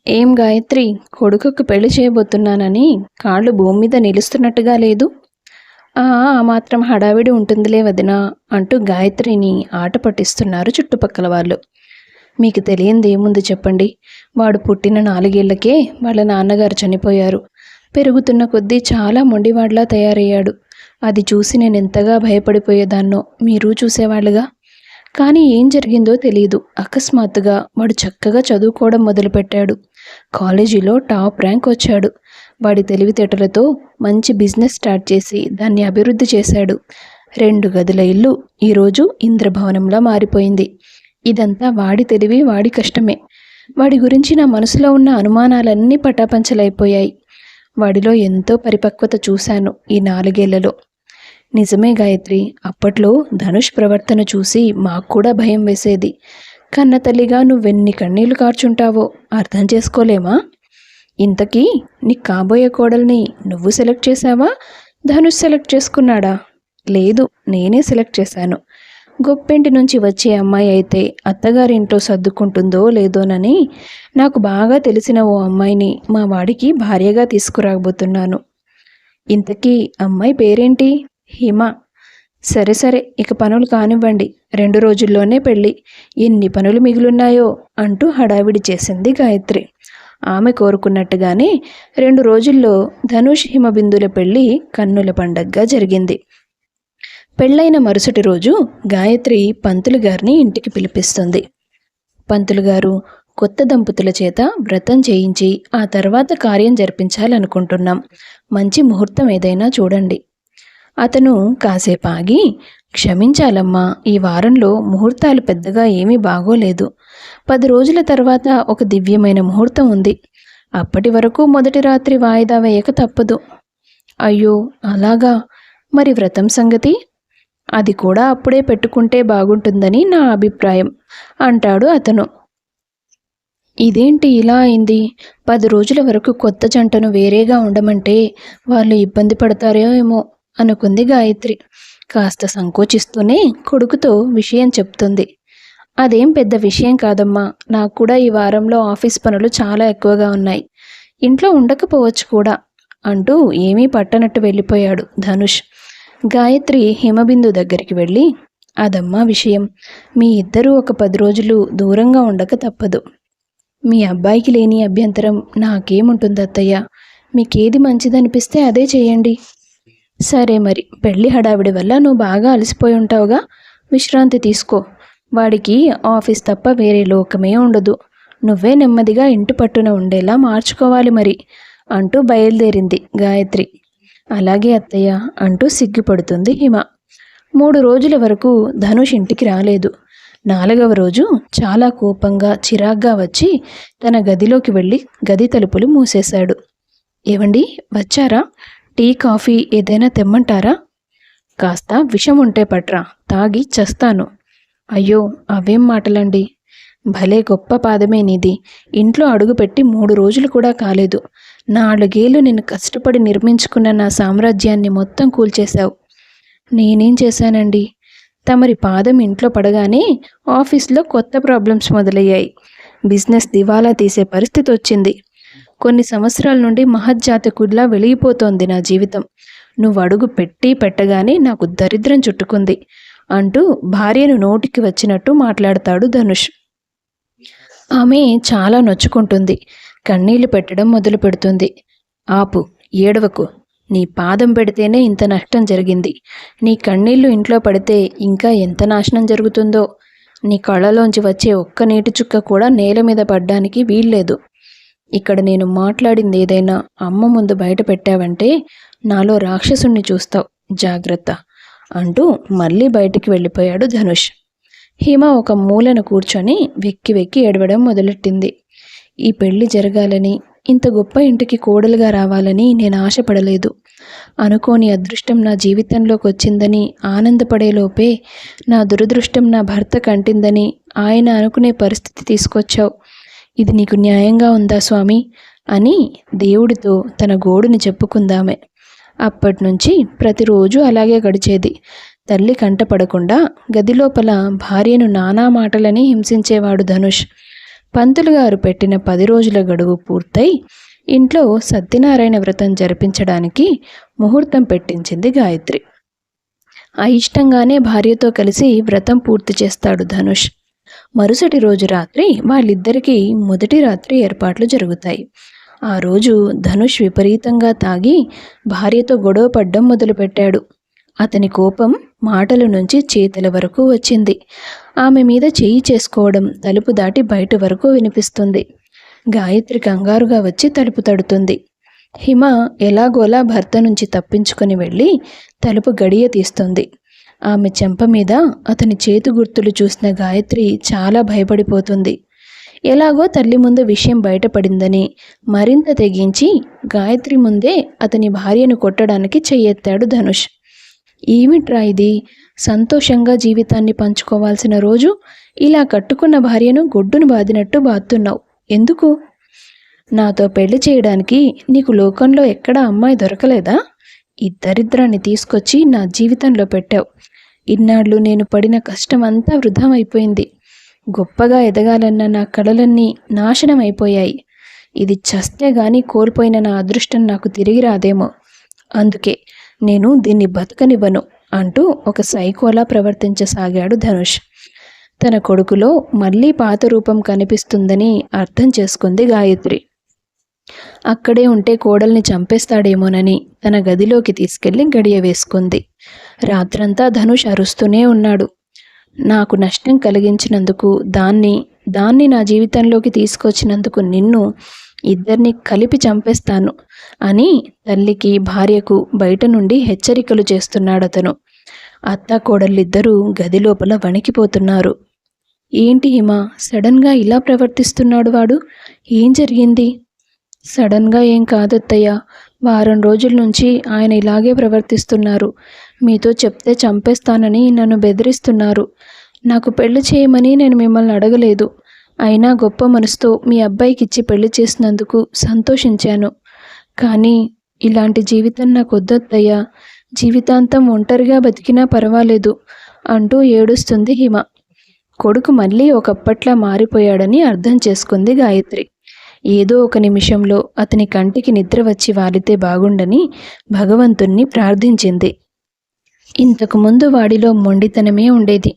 ఏం గాయత్రి, కొడుకుకి పెళ్లి చేయబోతున్నానని కాళ్ళు భూమి మీద నిలుస్తున్నట్టుగా లేదు. ఆ మాత్రం హడావిడి ఉంటుందిలే వదినా అంటూ గాయత్రిని ఆట పట్టిస్తున్నారు చుట్టుపక్కల వాళ్ళు. మీకు తెలియంది ఏముంది చెప్పండి. వాడు పుట్టిన 4 ఏళ్లకే వాళ్ళ నాన్నగారు చనిపోయారు. పెరుగుతున్న కొద్దీ చాలా మొండివాడ్లా తయారయ్యాడు. అది చూసి నేను ఎంతగా భయపడిపోయేదాన్నో మీరు చూసేవాళ్ళుగా. కానీ ఏం జరిగిందో తెలియదు. అకస్మాత్తుగా వాడు చక్కగా చదువుకోవడం మొదలుపెట్టాడు. కాలేజీలో టాప్ ర్యాంక్ వచ్చాడు. వాడి తెలివితేటలతో మంచి బిజినెస్ స్టార్ట్ చేసి దాన్ని అభివృద్ధి చేశాడు. 2 గదుల ఇల్లు ఈరోజు ఇంద్రభవనంలా మారిపోయింది. ఇదంతా వాడి తెలివి, వాడి కష్టమే. వాడి గురించి నా మనసులో ఉన్న అనుమానాలన్నీ పటాపంచలైపోయాయి. వాడిలో ఎంతో పరిపక్వత చూశాను ఈ 4 ఏళ్లలో. నిజమే గాయత్రి, అప్పట్లో ధనుష్ ప్రవర్తన చూసి మాకు కూడా భయం వేసేది. కన్నతల్లిగా నువ్వెన్ని కన్నీళ్లు కార్చుంటావో అర్థం చేసుకోలేమా? ఇంతకీ నీకు కాబోయే కోడల్ని నువ్వు సెలెక్ట్ చేశావా, ధనుష్ సెలెక్ట్ చేసుకున్నాడా? లేదు, నేనే సెలెక్ట్ చేశాను. గొప్పింటి నుంచి వచ్చే అమ్మాయి అయితే అత్తగారింట్లో సర్దుకుంటుందో లేదోనని నాకు బాగా తెలిసిన ఓ అమ్మాయిని మా వాడికి భార్యగా తీసుకురాబోతున్నాను. ఇంతకీ అమ్మాయి పేరేంటి? హిమ. సరే సరే, ఇక పనులు కానివ్వండి. 2 రోజుల్లోనే పెళ్ళి. ఎన్ని పనులు మిగులున్నాయో అంటూ హడావిడి చేసింది గాయత్రి. ఆమె కోరుకున్నట్టుగానే 2 రోజుల్లో ధనుష్ హిమబిందుల పెళ్ళి కన్నుల పండగగా జరిగింది. పెళ్ళైన మరుసటి రోజు గాయత్రి పంతులు గారిని ఇంటికి పిలిపిస్తుంది. పంతులు గారు, కొత్త దంపతుల చేత వ్రతం చేయించి ఆ తర్వాత కార్యం జరిపించాలనుకుంటున్నాం. మంచి ముహూర్తం ఏదైనా చూడండి. అతను కాసేపు ఆగి, క్షమించాలమ్మా, ఈ వారంలో ముహూర్తాలు పెద్దగా ఏమీ బాగోలేదు. 10 రోజుల తర్వాత ఒక దివ్యమైన ముహూర్తం ఉంది. అప్పటి వరకు మొదటి రాత్రి వాయిదా వేయక తప్పదు. అయ్యో అలాగా? మరి వ్రతం సంగతి? అది కూడా అప్పుడే పెట్టుకుంటే బాగుంటుందని నా అభిప్రాయం అంటాడు అతను. ఇదేంటి ఇలా అయింది? 10 రోజుల వరకు కొత్త జంటను వేరేగా ఉండమంటే వాళ్ళు ఇబ్బంది పడతారో ఏమో అనుకుంది గాయత్రి. కాస్త సంకోచిస్తూనే కొడుకుతో విషయం చెప్తుంది. అదేం పెద్ద విషయం కాదమ్మా, నాకు కూడా ఈ వారంలో ఆఫీస్ పనులు చాలా ఎక్కువగా ఉన్నాయి. ఇంట్లో ఉండకపోవచ్చు కూడా అంటూ ఏమీ పట్టనట్టు వెళ్ళిపోయాడు ధనుష్. గాయత్రి హిమబిందు దగ్గరికి వెళ్ళి, అదమ్మా విషయం. మీ ఇద్దరూ ఒక 10 రోజులు దూరంగా ఉండక తప్పదు. మీ అబ్బాయికి లేని అభ్యంతరం నాకేముంటుంది అత్తయ్య. మీకేది మంచిదనిపిస్తే అదే చేయండి. సరే మరి, పెళ్ళి హడావిడి వల్ల నువ్వు బాగా అలసిపోయి ఉంటావుగా, విశ్రాంతి తీసుకో. వాడికి ఆఫీస్ తప్ప వేరే లోకమే ఉండదు. నువ్వే నెమ్మదిగా ఇంటి పట్టున ఉండేలా మార్చుకోవాలి మరి అంటూ బయలుదేరింది గాయత్రి. అలాగే అత్తయ్య అంటూ సిగ్గుపడుతుంది హిమ. 3 రోజుల వరకు ధనుష్ ఇంటికి రాలేదు. 4వ రోజు చాలా కోపంగా చిరాగ్గా వచ్చి తన గదిలోకి వెళ్ళి గది తలుపులు మూసేశాడు. ఏవండి, వచ్చారా? టీ, కాఫీ ఏదైనా తెమ్మంటారా? కాస్త విషం ఉంటే పట్రా, తాగి చస్తాను. అయ్యో అవేం మాటలండి. భలే గొప్ప పాదమే నీది. ఇంట్లో అడుగుపెట్టి 3 రోజులు కూడా కాలేదు. 4 ఏళ్ళు నేను కష్టపడి నిర్మించుకున్న నా సామ్రాజ్యాన్ని మొత్తం కూల్చేశావు. నేనేం చేశానండి? తమరి పాదం ఇంట్లో పడగానే ఆఫీస్లో కొత్త ప్రాబ్లమ్స్ మొదలయ్యాయి. బిజినెస్ దివాలా తీసే పరిస్థితి వచ్చింది. కొన్ని సంవత్సరాల నుండి మహజ్జాతకుడిలా వెలిగిపోతోంది నా జీవితం. నువ్వు అడుగు పెట్టి పెట్టగానే నాకు దరిద్రం చుట్టుకుంది అంటూ భార్యను నోటికి వచ్చినట్టు మాట్లాడతాడు ధనుష్. ఆమె చాలా నొచ్చుకుంటుంది. కన్నీళ్లు పెట్టడం మొదలు పెడుతుంది. ఆపు, ఏడవకు. నీ పాదం పెడితేనే ఇంత నష్టం జరిగింది. నీ కన్నీళ్లు ఇంట్లో పడితే ఇంకా ఎంత నాశనం జరుగుతుందో. నీ కళ్ళలోంచి వచ్చే ఒక్క నీటి చుక్క కూడా నేల మీద పడ్డానికి వీల్లేదు. ఇక్కడ నేను మాట్లాడింది ఏదైనా అమ్మ ముందు బయట పెట్టావంటే నాలో రాక్షసుణ్ణి చూస్తావు, జాగ్రత్త అంటూ మళ్ళీ బయటికి వెళ్ళిపోయాడు ధనుష్. హిమ ఒక మూలన కూర్చొని వెక్కి వెక్కి ఏడవడం మొదలెట్టింది. ఈ పెళ్లి జరగాలని, ఇంత గొప్ప ఇంటికి కోడలుగా రావాలని నేను ఆశపడలేదు. అనుకోని అదృష్టం నా జీవితంలోకి వచ్చిందని ఆనందపడేలోపే నా దురదృష్టం నా భర్త కంటిందని ఆయన అనుకునే పరిస్థితి తీసుకొచ్చావు. ఇది నీకు న్యాయంగా ఉందా స్వామి అని దేవుడితో తన గోడుని చెప్పుకుందామే. అప్పటినుంచి ప్రతిరోజు అలాగే గడిచేది. తల్లి కంటపడకుండా గదిలోపల భార్యను నానా మాటలని హింసించేవాడు ధనుష్. పంతులు గారు పెట్టిన 10 రోజుల గడువు పూర్తయి ఇంట్లో సత్యనారాయణ వ్రతం జరిపించడానికి ముహూర్తం పెట్టించింది గాయత్రి. అయిష్టంగానే భార్యతో కలిసి వ్రతం పూర్తి చేస్తాడు ధనుష్. మరుసటి రోజు రాత్రి వాళ్ళిద్దరికీ మొదటి రాత్రి ఏర్పాట్లు జరుగుతాయి. ఆ రోజు ధనుష్ విపరీతంగా తాగి భార్యతో గొడవ పడ్డం మొదలుపెట్టాడు. అతని కోపం మాటల నుంచి చేతుల వరకు వచ్చింది. ఆమె మీద చెయ్యి చేసుకోవడం తలుపు దాటి బయట వరకు వినిపిస్తుంది. గాయత్రి కంగారుగా వచ్చి తలుపు తడుతుంది. హిమ ఎలాగోలా భర్త నుంచి తప్పించుకొని వెళ్ళి తలుపు గడియ తీస్తుంది. ఆమె చెంప మీద అతని చేతు గుర్తులు చూసిన గాయత్రి చాలా భయపడిపోతుంది. ఎలాగో తల్లి ముందు విషయం బయటపడిందని మరింత తెగించి గాయత్రి ముందే అతని భార్యను కొట్టడానికి చెయ్యెత్తాడు ధనుష్. ఏమిట్రా ఇది? సంతోషంగా జీవితాన్ని పంచుకోవాల్సిన రోజు ఇలా కట్టుకున్న భార్యను గొడ్డును బాదినట్టు బాదుతున్నావు. ఎందుకు? నాతో పెళ్లి చేయడానికి నీకు లోకంలో ఎక్కడా అమ్మాయి దొరకలేదా? ఈ దరిద్రాన్ని తీసుకొచ్చి నా జీవితంలో పెట్టావు. ఇన్నాళ్ళు నేను పడిన కష్టం అంతా వృధా అయిపోయింది. గొప్పగా ఎదగాలన్న నా కలలన్నీ నాశనం అయిపోయాయి. ఇది చస్తే గాని కోల్పోయిన నా అదృష్టం నాకు తిరిగి రాదేమో. అందుకే నేను దీన్ని బతకనివ్వను అంటూ ఒక సైకోలా ప్రవర్తించసాగాడు ధనుష్. తన కొడుకులో మళ్ళీ పాత రూపం కనిపిస్తుందని అర్థం చేసుకుంది గాయత్రి. అక్కడే ఉంటే కోడల్ని చంపేస్తాడేమోనని తన గదిలోకి తీసుకెళ్లి గడియ వేసుకుంది. రాత్రంతా ధనుష్ అరుస్తూనే ఉన్నాడు. నాకు నష్టం కలిగించినందుకు, దాన్ని నా జీవితంలోకి తీసుకొచ్చినందుకు నిన్ను, ఇద్దరిని కలిపి చంపేస్తాను అని తల్లికి భార్యకు బయట నుండి హెచ్చరికలు చేస్తున్నాడతను. అత్త కోడళ్ళిద్దరూ గది లోపల వణికిపోతున్నారు. ఏంటి హిమ, సడన్గా ఇలా ప్రవర్తిస్తున్నాడు వాడు? ఏం జరిగింది? సడన్గా ఏం కాదత్తయ్య, వారం రోజుల నుంచి ఆయన ఇలాగే ప్రవర్తిస్తున్నారు. మీతో చెప్తే చంపేస్తానని నన్ను బెదిరిస్తున్నారు. నాకు పెళ్లి చేయమని నేను మిమ్మల్ని అడగలేదు. అయినా గొప్ప మనసుతో మీ అబ్బాయికి ఇచ్చి పెళ్లి చేసినందుకు సంతోషించాను. కానీ ఇలాంటి జీవితం నాకు వద్దత్తయ్యా. జీవితాంతం ఒంటరిగా బతికినా పర్వాలేదు అంటూ ఏడుస్తుంది హిమ. కొడుకు మళ్ళీ ఒకప్పట్లా మారిపోయాడని అర్థం చేసుకుంది గాయత్రి. ఏదో ఒక నిమిషంలో అతని కంటికి నిద్ర వచ్చి వాలితే బాగుండని భగవంతుణ్ణి ప్రార్థించింది. ఇంతకుముందు వాడిలో మొండితనమే ఉండేది,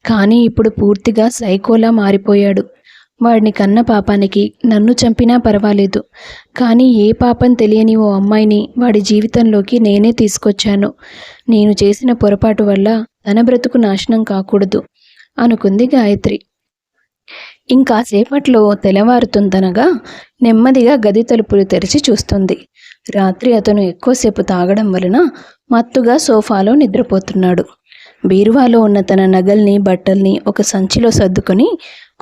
కానీ ఇప్పుడు పూర్తిగా సైకోలా మారిపోయాడు. వాడిని కన్న పాపానికి నన్ను చంపినా పర్వాలేదు, కానీ ఏ పాపం తెలియని ఓ అమ్మాయిని వాడి జీవితంలోకి నేనే తీసుకొచ్చాను. నేను చేసిన పొరపాటు వల్ల తన బ్రతుకు నాశనం కాకూడదు అనుకుంది గాయత్రి. ఇంకాసేపట్లో తెల్లవారుతుందనగా నెమ్మదిగా గది తలుపులు తెరిచి చూస్తుంది. రాత్రి అతను ఎక్కువసేపు తాగడం వలన మత్తుగా సోఫాలో నిద్రపోతున్నాడు. బీరువాలో ఉన్న తన నగల్ని, బట్టల్ని ఒక సంచిలో సర్దుకొని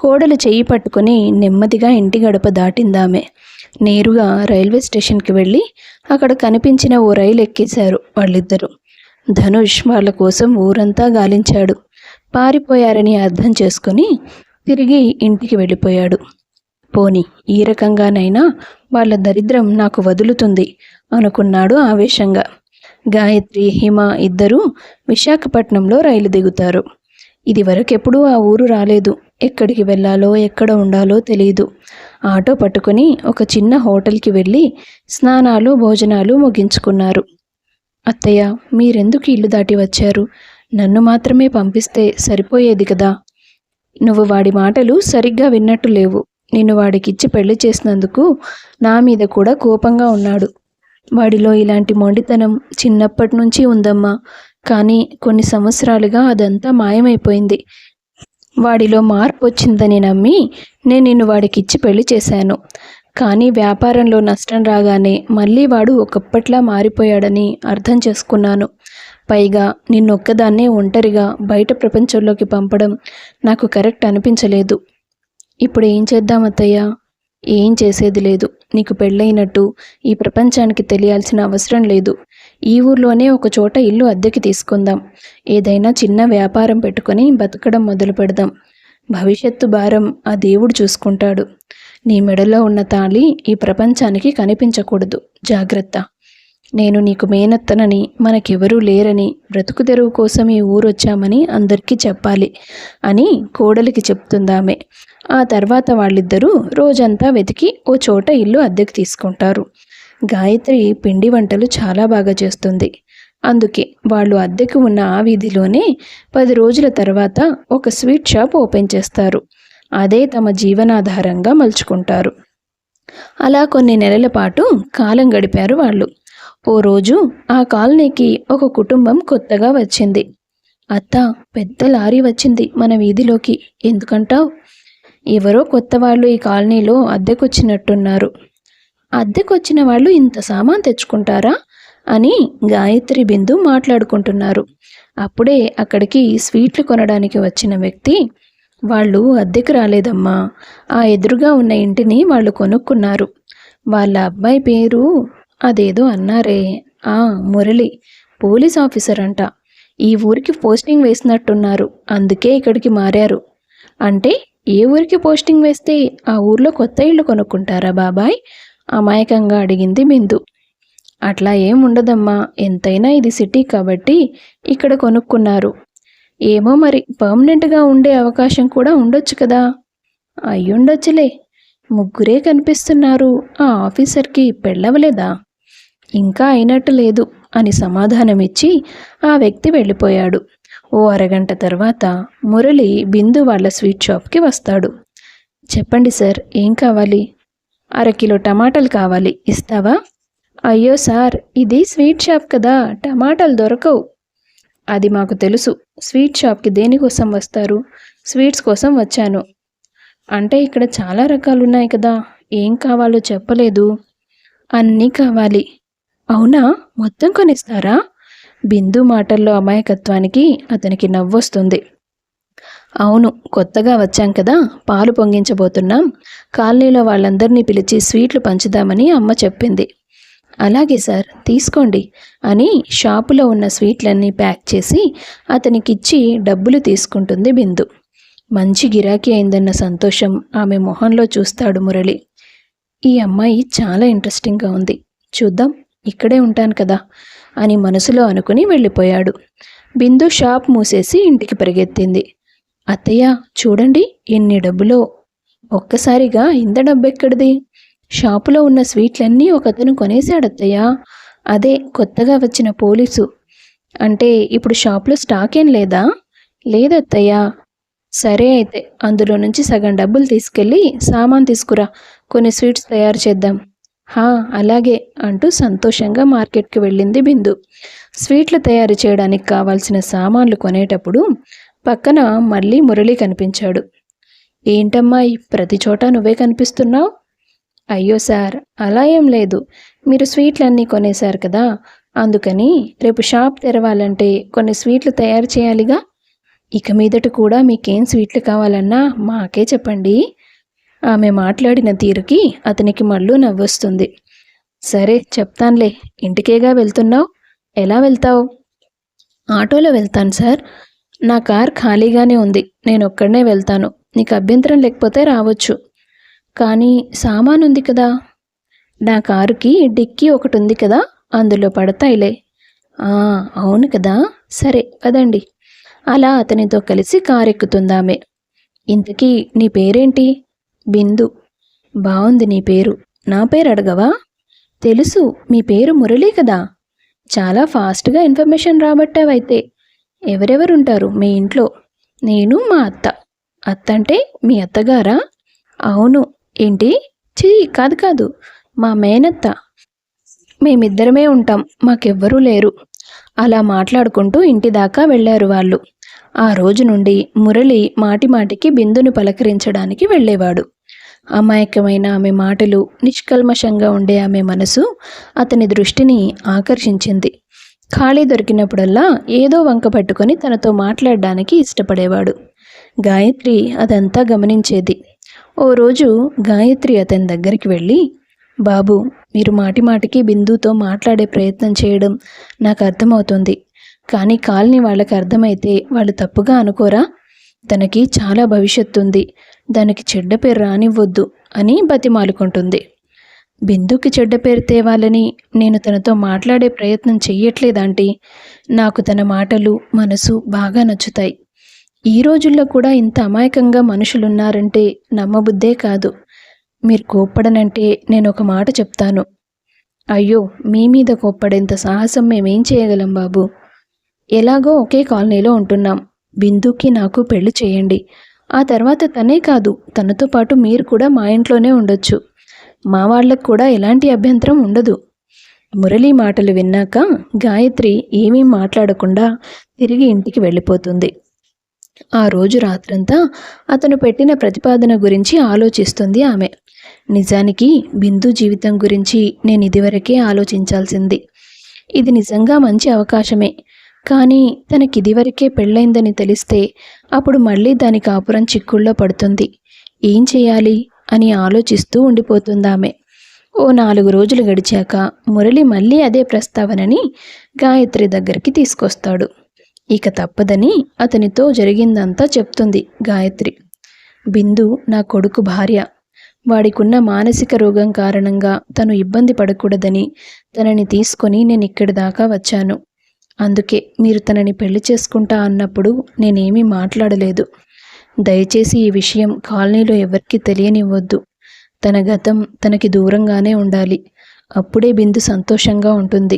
కోడలు చెయ్యి పట్టుకొని నెమ్మదిగా ఇంటి గడప దాటిందామె. నేరుగా రైల్వే స్టేషన్కి వెళ్ళి అక్కడ కనిపించిన ఓ రైలు ఎక్కేశారు వాళ్ళిద్దరూ. ధనుష్ వాళ్ళ కోసం ఊరంతా గాలించాడు. పారిపోయారని అర్థం చేసుకొని తిరిగి ఇంటికి వెళ్ళిపోయాడు. పోని ఈ రకంగానైనా వాళ్ళ దరిద్రం నాకు వదులుతుంది అనుకున్నాడు ఆవేశంగా. గాయత్రి, హిమ ఇద్దరూ విశాఖపట్నంలో రైలు దిగుతారు. ఇది వరకెప్పుడూ ఆ ఊరు రాలేదు. ఎక్కడికి వెళ్ళాలో ఎక్కడ ఉండాలో తెలియదు. ఆటో పట్టుకొని ఒక చిన్న హోటల్కి వెళ్ళి స్నానాలు భోజనాలు ముగించుకున్నారు. అత్తయ్య, మీరెందుకు ఇల్లు దాటి వచ్చారు? నన్ను మాత్రమే పంపిస్తే సరిపోయేది కదా. నువ్వు వాడి మాటలు సరిగ్గా విన్నట్టు లేవు. నిన్ను వాడికిచ్చి పెళ్లి చేసినందుకు నా మీద కూడా కోపంగా ఉన్నాడు. వాడిలో ఇలాంటి మొండితనం చిన్నప్పటి నుంచి ఉందమ్మా, కానీ కొన్ని సంవత్సరాలుగా అదంతా మాయమైపోయింది. వాడిలో మార్పు వచ్చిందని నమ్మి నేను నిన్ను వాడికిచ్చి పెళ్లి చేశాను. కానీ వ్యాపారంలో నష్టం రాగానే మళ్ళీ వాడు ఒకప్పట్లా మారిపోయాడని అర్థం చేసుకున్నాను. పైగా నిన్నొక్కదాన్నే ఒంటరిగా బయట ప్రపంచంలోకి పంపడం నాకు కరెక్ట్ అనిపించలేదు. ఇప్పుడు ఏం చేద్దాం అత్తయ్య? ఏం చేసేది లేదు. నీకు పెళ్ళైనట్టు ఈ ప్రపంచానికి తెలియాల్సిన అవసరం లేదు. ఈ ఊర్లోనే ఒక చోట ఇల్లు అద్దెకి తీసుకుందాం. ఏదైనా చిన్న వ్యాపారం పెట్టుకొని బతకడం మొదలు పెడదాం. భవిష్యత్తు భారం ఆ దేవుడు చూసుకుంటాడు. నీ మెడలో ఉన్న తాళి ఈ ప్రపంచానికి కనిపించకూడదు. జాగ్రత్త. నేను నీకు మేనత్తనని, మనకెవరూ లేరని, బ్రతుకు తెరువు కోసం ఈ ఊరొచ్చామని అందరికీ చెప్పాలి అని కోడలికి చెప్తుందామె. ఆ తర్వాత వాళ్ళిద్దరూ రోజంతా వెతికి ఓ చోట ఇల్లు అద్దెకు తీసుకుంటారు. గాయత్రి పిండి వంటలు చాలా బాగా చేస్తుంది. అందుకే వాళ్ళు అద్దెకు ఉన్న ఆ వీధిలోనే 10 రోజుల తర్వాత ఒక స్వీట్ షాప్ ఓపెన్ చేస్తారు. అదే తమ జీవనాధారంగా మలుచుకుంటారు. అలా కొన్ని నెలల పాటు కాలం గడిపారు వాళ్ళు. ఓ రోజు ఆ కాలనీకి ఒక కుటుంబం కొత్తగా వచ్చింది. అత్త, పెద్ద లారీ వచ్చింది మన వీధిలోకి, ఎందుకంటావ్? ఎవరో కొత్త వాళ్ళు ఈ కాలనీలో అద్దెకొచ్చినట్టున్నారు. అద్దెకొచ్చిన వాళ్ళు ఇంత సామాన్ తెచ్చుకుంటారా అని గాయత్రి బిందు మాట్లాడుకుంటున్నారు. అప్పుడే అక్కడికి స్వీట్లు కొనడానికి వచ్చిన వ్యక్తి, వాళ్ళు అద్దెకు రాలేదమ్మా, ఆ ఎదురుగా ఉన్న ఇంటిని వాళ్ళు కొనుక్కున్నారు. వాళ్ళ అబ్బాయి పేరు అదేదో అన్నారే, మురళి, పోలీస్ ఆఫీసర్ అంట. ఈ ఊరికి పోస్టింగ్ వేసినట్టున్నారు, అందుకే ఇక్కడికి మారారు. అంటే ఏ ఊరికి పోస్టింగ్ వేస్తే ఆ ఊర్లో కొత్త ఇల్లు కొనుక్కుంటారా బాబాయ్? అమాయకంగా అడిగింది బిందు. అట్లా ఏం ఉండదమ్మా, ఎంతైనా ఇది సిటీ కాబట్టి ఇక్కడ కొనుక్కున్నారు. ఏమో మరి, పర్మనెంట్గా ఉండే అవకాశం కూడా ఉండొచ్చు కదా. అయ్యుండొచ్చులే. ముగ్గురే కనిపిస్తున్నారు, ఆ ఆఫీసర్కి పెళ్ళవలేదా? ఇంకా అయినట్టు లేదు అని సమాధానమిచ్చి ఆ వ్యక్తి వెళ్ళిపోయాడు. ఓ అరగంట తర్వాత మురళి బిందు వాళ్ళ స్వీట్ షాప్కి వస్తాడు. చెప్పండి సార్, ఏం కావాలి? 1/2 కిలో టమాటాలు కావాలి, ఇస్తావా? అయ్యో సార్, ఇది స్వీట్ షాప్ కదా, టమాటాలు దొరకవు. అది మాకు తెలుసు. స్వీట్ షాప్కి దేనికోసం వస్తారు? స్వీట్స్ కోసం వచ్చాను. అంటే ఇక్కడ చాలా రకాలున్నాయి కదా, ఏం కావాలో చెప్పలేదు. అన్నీ కావాలి. అవునా, మొత్తం కొనిస్తారా? బిందు మాటల్లో అమాయకత్వానికి అతనికి నవ్వొస్తుంది. అవును, కొత్తగా వచ్చాం కదా, పాలు పొంగించబోతున్నాం. కాలనీలో వాళ్ళందరినీ పిలిచి స్వీట్లు పంచుదామని అమ్మ చెప్పింది. అలాగే సార్, తీసుకోండి అని షాపులో ఉన్న స్వీట్లన్నీ ప్యాక్ చేసి అతనికిచ్చి డబ్బులు తీసుకుంటుంది బిందు. మంచి గిరాకీ అయిందన్న సంతోషం ఆమె మొహంలో చూస్తాడు మురళి. ఈ అమ్మాయి చాలా ఇంట్రెస్టింగ్గా ఉంది, చూద్దాం, ఇక్కడే ఉంటాను కదా అని మనసులో అనుకుని వెళ్ళిపోయాడు. బిందు షాప్ మూసేసి ఇంటికి పరిగెత్తింది. అత్తయ్య, చూడండి ఎన్ని డబ్బులో. ఒక్కసారిగా ఇంత డబ్బెక్కడిది? షాపులో ఉన్న స్వీట్లన్నీ ఒకతను కొనేశాడత్తయ్యా. అదే కొత్తగా వచ్చిన పోలీసు. అంటే ఇప్పుడు షాప్లో స్టాక్ ఏం లేదా? లేదత్తయ్యా. సరే అయితే అందులో నుంచి సగం డబ్బులు తీసుకెళ్ళి సామాన్ తీసుకురా, కొన్ని స్వీట్స్ తయారు చేద్దాం. అలాగే అంటూ సంతోషంగా మార్కెట్కి వెళ్ళింది బిందు. స్వీట్లు తయారు చేయడానికి కావాల్సిన సామాన్లు కొనేటప్పుడు పక్కన మళ్ళీ మురళి కనిపించాడు. ఏంటమ్మాయి, ప్రతి చోట నువ్వే కనిపిస్తున్నావు? అయ్యో సార్, అలా ఏం లేదు. మీరు స్వీట్లన్నీ కొనేశారు కదా, అందుకని రేపు షాప్ తెరవాలంటే కొన్ని స్వీట్లు తయారు చేయాలిగా. ఇక మీదట కూడా మీకేం స్వీట్లు కావాలన్నా మాకే చెప్పండి. ఆమె మాట్లాడిన తీరుకి అతనికి మళ్ళీ నవ్వొస్తుంది. సరే చెప్తాన్లే, ఇంటికేగా వెళ్తున్నావు, ఎలా వెళ్తావు? ఆటోలో వెళ్తాను సార్, నా కార్ ఖాళీగానే ఉంది, నేను ఒక్కడనే వెళ్తాను. నీకు అభ్యంతరం లేకపోతే రావచ్చు. కానీ సామాను ఉంది కదా. నా కారుకి డిక్కీ ఒకటి ఉంది కదా, అందులో పడతాయిలే. అవును కదా, సరే పదండి. అలా అతనితో కలిసి కారెక్కుతుందామె. ఇంతకీ నీ పేరేంటి? బిందు. బాగుంది నీ పేరు. నా పేరు అడగవా? తెలుసు, మీ పేరు మురళి కదా. చాలా ఫాస్ట్గా ఇన్ఫర్మేషన్ రాబట్టావైతే. ఎవరెవరుంటారు మీ ఇంట్లో? నేను, మా అత్త. అత్త అంటే మీ అత్తగారా? అవును. ఏంటి? కాదు, మా మేనత్త. మేమిద్దరమే ఉంటాం, మాకెవ్వరూ లేరు. అలా మాట్లాడుకుంటూ ఇంటి దాకా వెళ్ళారు వాళ్ళు. ఆ రోజు నుండి మురళి మాటిమాటికి బిందును పలకరించడానికి వెళ్ళేవాడు. అమాయకమైన ఆమె మాటలు, నిష్కల్మషంగా ఉండే ఆమె మనసు అతని దృష్టిని ఆకర్షించింది. ఖాళీ దొరికినప్పుడల్లా ఏదో వంక పట్టుకొని తనతో మాట్లాడడానికి ఇష్టపడేవాడు. గాయత్రి అదంతా గమనించేది. ఓ రోజు గాయత్రి అతని దగ్గరికి వెళ్ళి, బాబు, మీరు మాటిమాటికి బిందుతో మాట్లాడే ప్రయత్నం చేయడం నాకు అర్థమవుతుంది. కానీ కాలనీ వాళ్ళకి అర్థమైతే వాళ్ళు తప్పుగా అనుకోరా? తనకి చాలా భవిష్యత్తు ఉంది, దానికి చెడ్డ పేరు రానివ్వద్దు అని బతిమాలుకుంటుంది. బిందుకి చెడ్డ పేరు తేవాలని నేను తనతో మాట్లాడే ప్రయత్నం చెయ్యట్లేదాంటీ. నాకు తన మాటలు, మనసు బాగా నచ్చుతాయి. ఈ రోజుల్లో కూడా ఇంత అమాయకంగా మనుషులున్నారంటే నమ్మబుద్దే కాదు. మీరు కోప్పడనంటే నేను ఒక మాట చెప్తాను. అయ్యో, మీ మీద కోప్పడేంత సాహసం మేమేం చేయగలం బాబు. ఎలాగో ఒకే కాలనీలో ఉంటున్నాం. బిందుకి నాకు పెళ్లి చేయండి. ఆ తర్వాత తనే కాదు, తనతో పాటు మీరు కూడా మా ఇంట్లోనే ఉండొచ్చు. మా వాళ్ళకు కూడా ఎలాంటి అభ్యంతరం ఉండదు. మురళి మాటలు విన్నాక గాయత్రి ఏమీ మాట్లాడకుండా తిరిగి ఇంటికి వెళ్ళిపోతుంది. ఆ రోజు రాత్రంతా అతను పెట్టిన ప్రతిపాదన గురించి ఆలోచిస్తుంది ఆమె. నిజానికి బిందు జీవితం గురించి నేను ఇదివరకే ఆలోచించాల్సింది. ఇది నిజంగా మంచి అవకాశమే. కానీ తనకిదివరకే పెళ్ళైందని తెలిస్తే అప్పుడు మళ్ళీ దాని కాపురం చిక్కుల్లో పడుతుంది. ఏం చేయాలి అని ఆలోచిస్తూ ఉండిపోతుందామె. ఓ 4 రోజులు గడిచాక మురళి మళ్ళీ అదే ప్రస్తావనని గాయత్రి దగ్గరికి తీసుకొస్తాడు. ఇక తప్పదని అతనితో జరిగిందంతా చెప్తుంది గాయత్రి. బిందు నా కొడుకు భార్య. వాడికున్న మానసిక రోగం కారణంగా తను ఇబ్బంది పడకూడదని తనని తీసుకొని నేను ఇక్కడి దాకా వచ్చాను. అందుకే మీరు తనని పెళ్లి చేసుకుంటా అన్నప్పుడు నేనేమీ మాట్లాడలేదు. దయచేసి ఈ విషయం కాలనీలో ఎవరికీ తెలియనివ్వద్దు. తన గతం తనకి దూరంగానే ఉండాలి. అప్పుడే బిందు సంతోషంగా ఉంటుంది.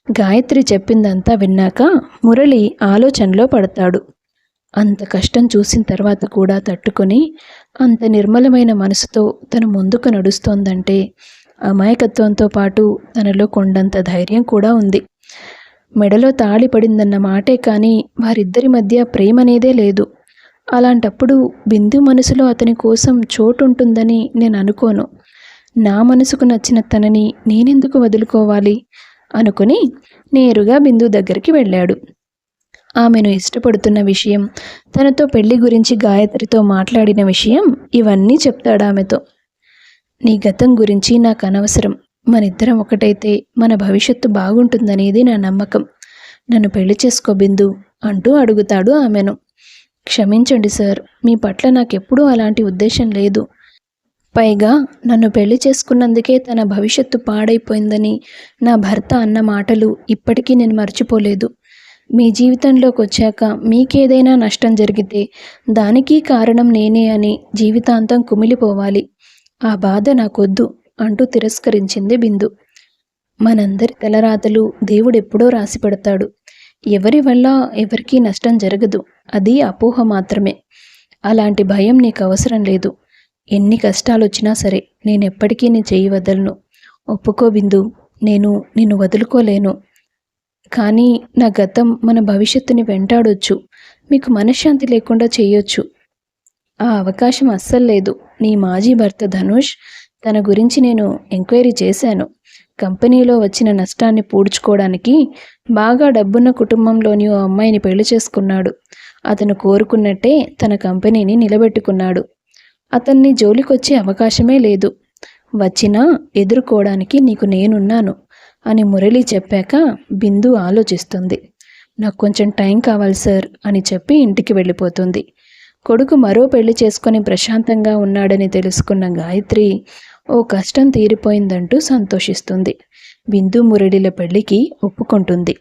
గాయత్రి చెప్పిందంతా విన్నాక మురళి ఆలోచనలో పడతాడు. అంత కష్టం చూసిన తర్వాత కూడా తట్టుకొని అంత నిర్మలమైన మనసుతో తను ముందుకు నడుస్తోందంటే అమాయకత్వంతో పాటు తనలో కొండంత ధైర్యం కూడా ఉంది. మెడలో తాళి పడిందన్న మాటే కానీ వారిద్దరి మధ్య ప్రేమనేదే లేదు. అలాంటప్పుడు బిందు మనసులో అతని కోసం చోటుంటుందని నేను అనుకోను. నా మనసుకు నచ్చిన తనని నేనెందుకు వదులుకోవాలి అనుకుని నేరుగా బిందు దగ్గరికి వెళ్ళాడు. ఆమెను ఇష్టపడుతున్న విషయం, తనతో పెళ్లి గురించి గాయత్రితో మాట్లాడిన విషయం ఇవన్నీ చెప్తాడామెతో. నీ గతం గురించి నాకు అనవసరం. మనిద్దరం ఒకటైతే మన భవిష్యత్తు బాగుంటుందనేది నా నమ్మకం. నన్ను పెళ్లి చేసుకో బిందు అంటూ అడుగుతాడు ఆమెను. క్షమించండి సార్, మీ పట్ల నాకెప్పుడూ అలాంటి ఉద్దేశం లేదు. పైగా నన్ను పెళ్లి చేసుకున్నందుకే తన భవిష్యత్తు పాడైపోయిందని నా భర్త అన్న మాటలు ఇప్పటికీ నేను మర్చిపోలేదు. మీ జీవితంలోకి వచ్చాక మీకేదైనా నష్టం జరిగితే దానికి కారణం నేనే అని జీవితాంతం కుమిలిపోవాలి. ఆ బాధ నాకొద్దు అంటూ తిరస్కరించింది బిందు. మనందరి తలరాతలు దేవుడెప్పుడో రాసి పెడతాడు. ఎవరి వల్ల ఎవరికీ నష్టం జరగదు. అది అపోహ మాత్రమే. అలాంటి భయం నీకు అవసరం లేదు. ఎన్ని కష్టాలు వచ్చినా సరే నేనెప్పటికీ నీ చెయ్యి వదలను. ఒప్పుకో బిందు, నేను నిన్ను వదులుకోలేను. కానీ నా గతం మన భవిష్యత్తుని వెంటాడొచ్చు. మీకు మనశ్శాంతి లేకుండా చేయొచ్చు. ఆ అవకాశం అస్సలు లేదు. నీ మాజీ భర్త ధనుష్, తన గురించి నేను ఎంక్వైరీ చేశాను. కంపెనీలో వచ్చిన నష్టాన్ని పూడ్చుకోవడానికి బాగా డబ్బున్న కుటుంబంలోని ఓ అమ్మాయిని పెళ్లి చేసుకున్నాడు. అతను కోరుకున్నట్టే తన కంపెనీని నిలబెట్టుకున్నాడు. అతన్ని జోలికొచ్చే అవకాశమే లేదు. వచ్చినా ఎదుర్కోవడానికి నీకు నేనున్నాను అని మురళి చెప్పాక బిందు ఆలోచిస్తుంది. నాకు కొంచెం టైం కావాలి సార్ అని చెప్పి ఇంటికి వెళ్ళిపోతుంది. కొడుకు మరో పెళ్లి చేసుకొని ప్రశాంతంగా ఉన్నాడని తెలుసుకున్న గాయత్రి ఓ కష్టం తీరిపోయిందంటూ సంతోషిస్తుంది. బిందు మురళిల పెళ్లికి ఒప్పుకుంటుంది.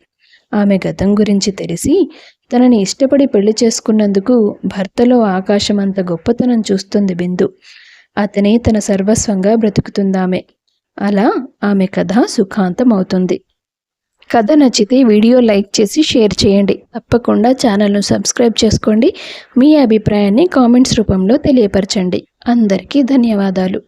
ఆమె గతం గురించి తెలిసి తనని ఇష్టపడి పెళ్లి చేసుకున్నందుకు భర్తలో ఆకాశమంత గొప్పతనం చూస్తుంది బిందు. అతనే తన సర్వస్వంగా బ్రతుకుతుందామె. అలా ఆమె కథ సుఖాంతం అవుతుంది. కథ నచ్చితే వీడియో లైక్ చేసి షేర్ చేయండి. తప్పకుండా ఛానల్ను సబ్స్క్రైబ్ చేసుకోండి. మీ అభిప్రాయాన్ని కామెంట్స్ రూపంలో తెలియపరచండి. అందరికీ ధన్యవాదాలు.